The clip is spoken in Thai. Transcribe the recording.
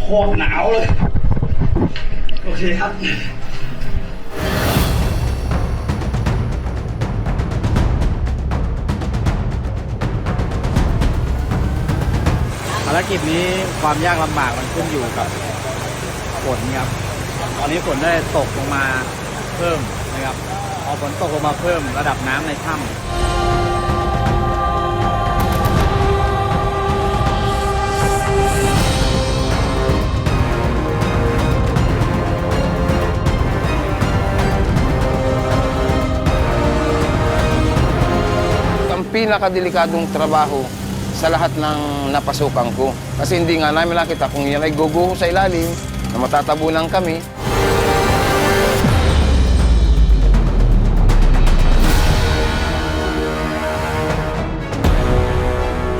ตรหนาวเลยโอเคครับภารกิจนี้ความยากลำบากมันขึ้นอยู่กับฝนครับตอนนี้ฝนได้ตกลงมาเพิ่มนะครับพอฝนตกลงมาเพิ่มระดับน้ำในถ้ำAng pinakadelikadong trabaho sa lahat ng napasukan ko. Kasi hindi nga namin nakita kung yan ay guguho sa ilalim, na matatabunan kami.